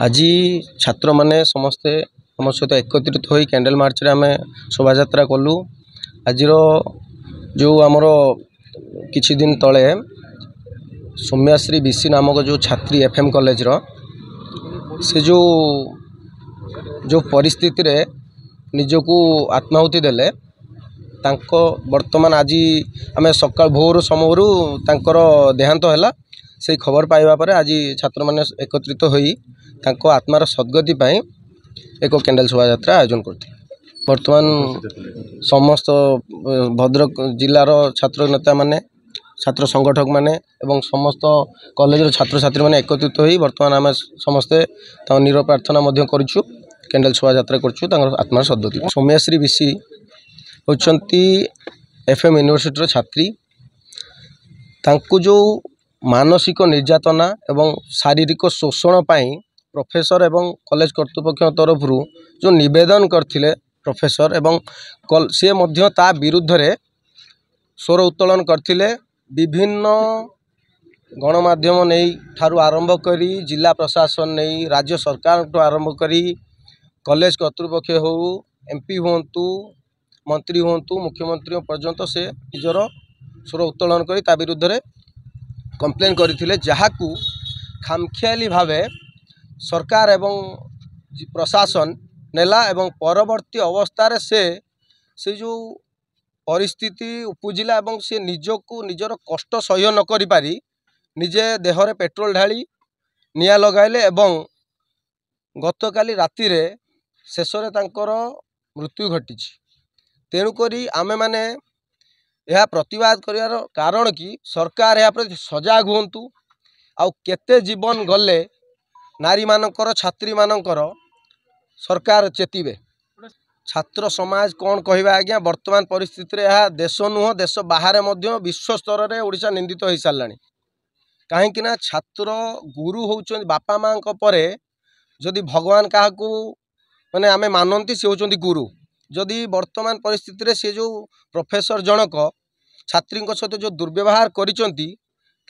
आज छात्र माने समस्ते आम सहित एकत्रित हो कैंडल मार्च रे आम शोभा यात्रा कलु। आज जो आमर किछि दिन तले सौम्याश्री बीसी नामक जो छात्री एफएम कॉलेज रो से जो परिस्थिति रे निजको आत्माहुति देले तांको वर्तमान आज आम सकाळ भोर समय तांकर देहांत हैला। से खबर पाइबा पर आज छात्र माने एकत्रित होई तांको आत्मार सद्गति पाई एक कैंडल शोभा यात्रा आयोजन करते। वर्तमान समस्त भद्रक जिलार छात्र नेता माने छात्र संगठक माने एवं समस्त कॉलेज छात्र छात्री माने एकत्रित होई वर्तमान आम समस्ते निर प्रार्थना मध्य करूछु, कैंडल शोभा यात्रा करछु तांकर आत्मार सद्गति। सौम्याश्री बीसी होचंती एफएम यूनिवर्सिटी छात्री। तांको जो मानसिक निर्यातना एवं शारीरिक शोषण पाई प्रोफेसर एवं कॉलेज कर्तृपक्ष तरफ जो निवेदन करथिले प्रोफेसर एवं से मध्य ता विरुद्ध रे स्वर उत्तोलन करथिले। विभिन्न गणमाध्यम नहीं ठारू आरंभ करी जिला प्रशासन नहीं राज्य सरकार तो आरंभ करी कॉलेज कर्तृपक्ष हो एमपी होंतु मंत्री होंतु मुख्यमंत्री पर्यंत से निजर स्वर उत्तोलन करी ता विरुद्ध रे कंप्लेन करथिले, जहाकू खामखियाली भावे सरकार एवं प्रशासन नेला एवं परवर्ती अवस्था से जो परिस्थिति उपजिला एवं से निजको निजर कष्ट सह्य न करि पारी निजे देहरे पेट्रोल ढाली निया लगाइले एवं गतकाली राति रे शेष रे तांकर मृत्यु घटी। तेणुकरी आमे माने यह प्रतिवाद करियार कारण कि सरकार या प्रति सजाग हुंतु। आउ केते जीवन गले नारी मानकर छात्री मानकर सरकार चेतीबे। छात्र समाज कौन कहवा आज्ञा वर्तमान परिस्थिति रे यह देश नुह देश बाहर मध्य विश्व स्तर रे ओडिशा निंदित हो साराणी। कहीं ना छात्र गुरु होउचंदी बापा माँ परे जदि भगवान क्या माने आमे मानती से होउचंदी गुरु। जदि वर्तमान परिस्थिति रे से जो प्रोफेसर जनक छात्री सहित जो दुर्व्यवहार करिचंती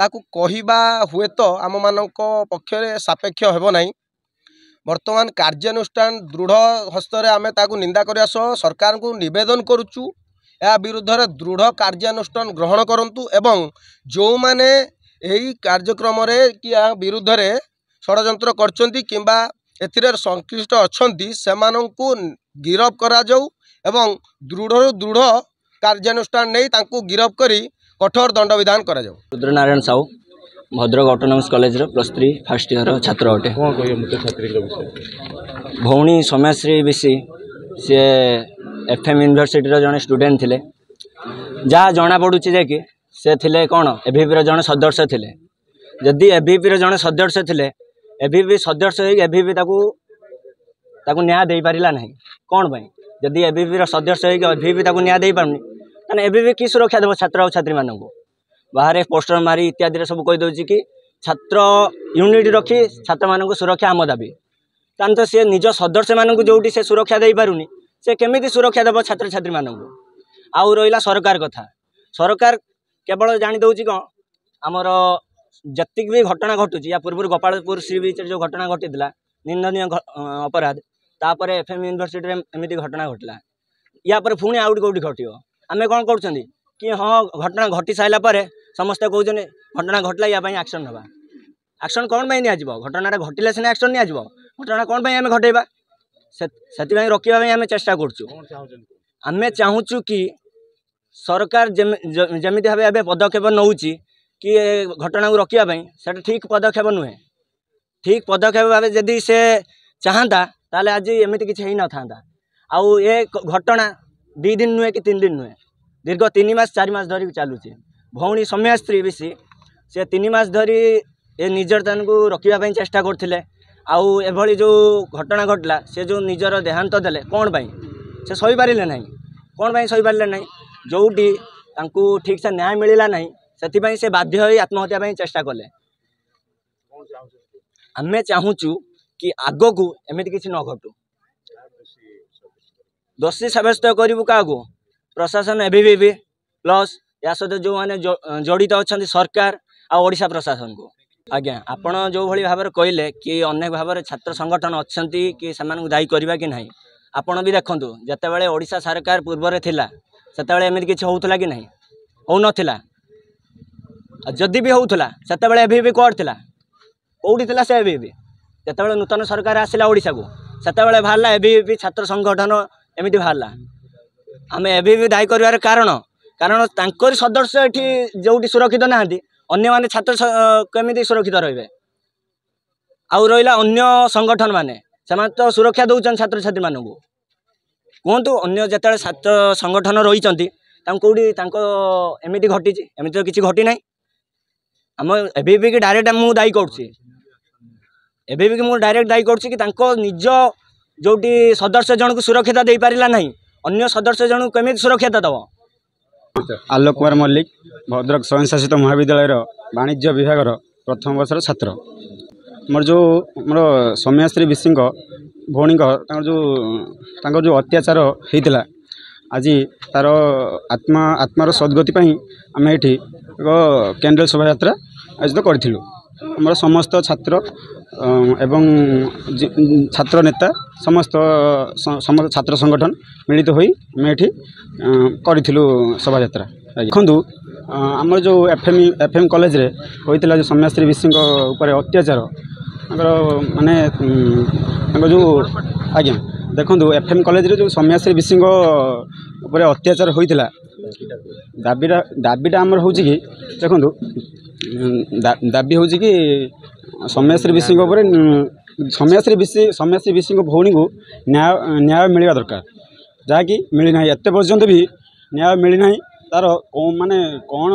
ताकू कहिबा हुए तो आम मानक पक्षरे सापेक्ष हेबो नाही। वर्तमान कार्यानुष्ठान दृढ़ हस्तर आमे ताकू निंदा करिया सह सरकार को निवेदन करुचु या विरुद्ध रे दृढ़ कार्यानुष्ठान ग्रहण करंतु एवं जो माने एही कार्यक्रम रे कि या विरुद्ध रे षडयंत्र करचंती किंबा एथिरे संश्लिष्ट अछंती सेमानंकु गिरफ करा जाऊ एवं दृढ़ दृढ़ कार्यानुष्ठान नहीं तांकु गिरफ करी कठोर दंड विधान करा जाऊ। Rudranarayan Sahu Bhadrak autonomous college +3 first year छात्र अटे। भौणी सौम्याश्री बीसी सी एफएम यूनिवर्सिटी जड़े स्टूडेंट थिले। जहाँ जना पड़ू कि से थिले कौन एबीपी जड़े सदस्य थिले। जदि एबीपी जड़े सदस्य थिले एबीपी सदस्य एबीपी ताकू न्याय दे पारिला नहीं कौन भाई। जदि एबीपी सदस्य एबीपी ताकू न्याय दे पारनी ताने एबीपी की सुरक्षा देव छात्र और छात्री मानक बाहर पोस्टर मारी इत्यादि सब कही दौर कि छात्र यूनिट रखी छात्र मान सुरक्षा आम दाबी। तान तो सी निज सदस्य मानक जोटी से सुरक्षा दे पारुनी से केमिति सुरक्षा देव छात्र छात्री मानक। आउ रहा सरकार कथा सरकार केवल जानी दौची कौन आमर जतिक भी घटना घटुची या पूर्व गोपालपुर सी बीच जो घटना घटी निंदनीय अपराध तापर एफएम यूनिवर्सिटी एमती घटना घटला या पर पुणी आउट कौटी घटो आम कौन कर कि हाँ घटना घटी सारा पर समस्ते कहते घटना घटला या एक्शन ना एक्शन कौन निजी घटना घटले सीना एक्शन नि घटना कौन आम घटेबा से रोकवा आम चेष्टा करें चाहूँ कि सरकार जमी भाव पदक्षेप नौ कि घटना को रोकवाई से ठीक पदक्षेप नुहे। ठीक पदक्षेप भाव जदि से चाहता ताले आज एमती किसी न था। आउ ए घटना 2 दिन नुहे कि 3 दिन नुहे दीर्घ 3 मास 4 मास धरी चलुची। भौणी सौम्याश्री बीसी से 3 मास धरी ए निर्यातन को रोकवाई चेष्टा करते। आउ एभली जो घटना घटला से जो निजर देहांत देले कौन पाई से सही पारे ना कौन पाई सही पारे ना जोटी ठीक से न्याय मिलला ना से से बाध्य हो आत्महत्या चेष्टा कले। आमे चाहूचु कि आग को एमती किसी न घटू। दोषी सब्यस्त करूँ क्या प्रशासन एबीपी प्लस या सहित जो मैंने जड़ित अच्छा सरकार आ ओडिशा प्रशासन को आज्ञा आपण जो भली भाव कहले कि अनेक भाव छात्र संगठन अच्छा कि से दायी करवा कि नहीं आपण भी देखूँ जितेबाला ओडिशा सरकार पूर्व थिला सेतेबाला एमती किसी होउथला कि नहीं हो नथिला जदि भी होउथला सेतेबाला एबीपी कोड थिला कोउठी थिला से एबीपी जितेबाला नूतन सरकार आसिला ओडिशा को सेतेबाला बाहरला एबीपी छात्र संगठन एमती बाहरला आम एबीपी दायी कर कारण कारण तांकर सदस्य एठी जोटी सुरक्षित नहांती अन्य माने छात्र केमिति सुरक्षित रहिबे आउ रहिला अन्य संगठन माने से तो सुरक्षा दौरान छात्र छात्री मानू कहतु अन्य जिते छात्र संगठन रही कौटी एमती घटी एमती तो किसी घटी ना आम एबीपी की डायरेक्ट मुझे दायी करुँची एबीपी की मुझे डायरेक्ट दायी करुँची कि निज जोटी सदस्य जन को सुरक्षा दे पारा ना अन्य सदस्य जन को केमी सुरक्षा दब आलोक कुमार मल्लिक भद्रक स्वयंशासित महाविद्यालय वाणिज्य विभाग प्रथम वर्षर छात्र मोर जो मोर सौम्याश्री विशी भौणी जो अत्याचार होता आज तार आत्मार सद्गति आम ये एक कैंडल शोभा यात्रा आयोजित करूँ आमर समस्त छात्र एवं छात्र नेता समस्त छात्र संगठन मिलित होई आम ये करूँ शोभा यात्रा देखु आम जो एफएम कॉलेज रे होता जो सौम्याश्री विशी अत्याचार माने जो आज्ञा देखो एफएम कॉलेज रे जो सौम्याश्री विशी अत्याचार होता दाबीटा आमर हूँ कि देखो दाबी हूँ कि सौम्याश्री विशी सौम्याश्री विशी भौणी को न्याय मिलवा दरकार जहाँकि मिलना एत पर्यंत भी न्याय मिलना तार माने कौन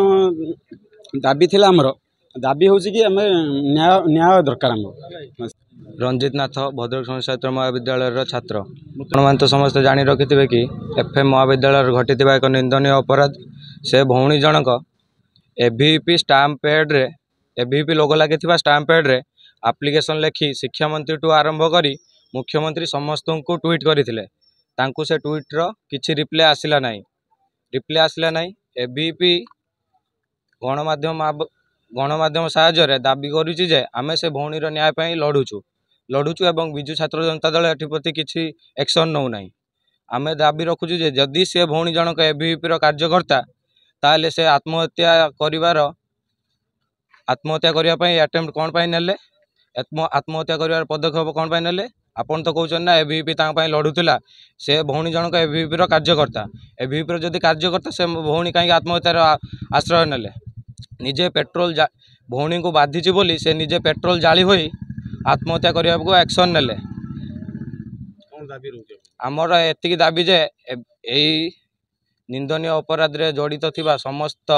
दाबी थिला आमर दाबी हूँ कि आम न्याय दरकार आम रंजित नाथ भद्रक स्वयंशासित महाविद्यालय छात्र आपने तो समस्ते जानी रखिथे कि एफएम महाविद्यालय घटी एक निंदनीय अपराध से भौणी जनक एबीपी स्टाम्प पैड रे एबीपी लोगो लगी स्टाम्प पैड रे एप्लिकेशन लिखि शिक्षा मंत्री टू आरंभ करी मुख्यमंत्री समस्त को ट्वीट करते से ट्वीट्र किसी रिप्लाई आसला ना एबीपी गणमाध्यम साहाय्य दाबी करुच्ची जे आमे से भौणीर न्याय लड़ुचु एवं विजु छात्र जनता दल एप्रति किसी एक्शन नौ ना आमे दाबी रखुचु जे जदि से भौणी जनक एबीपी कार्यकर्ता ताले से आत्महत्या करने अटेम्प्ट कौन पाई नेले आत्महत्या कर पदक्षेप कौन पाई नेले आपन तो कहते ना एबीपी लड़ुला से भौणी जनक एबीपी कार्यकर्ता एबीपी जदि कार्यकर्ता से भौणी कहीं आत्महत्यार आश्रय नेले निजे पेट्रोल भौणी को बाधिची बोली से निजे पेट्रोल जाली हुई आत्महत्या करने को एक्शन नेले आमर एतिकी दाबी जे यही निंदनीय अपराध रे जड़ित थिबा समस्त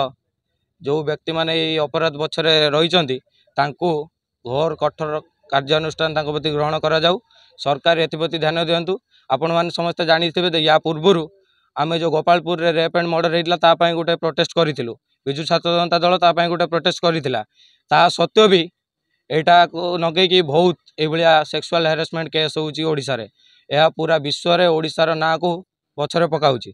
जो व्यक्ति माने अपराध पछरे रही घोर कठोर कार्यानुष्ठान प्रति ग्रहण करा जाऊ सरकार एप्रति ध्यान दिंतु आपण मैंने समस्ते जानी या पूर्वर आम जो गोपालपुर रे रेप एंड मर्डर होता गोटे प्रोटेस्ट करूँ विजु छात्र जनता दल तापाई गोटे प्रोटेस्ट करता सत्वे भी यहाँ को नगेकी बहुत ये सेक्सुअल हेरासमेंट केस होउची ओडिशा रे यह पूरा विश्व रे ओडिशार ना को पछरे पकाउची।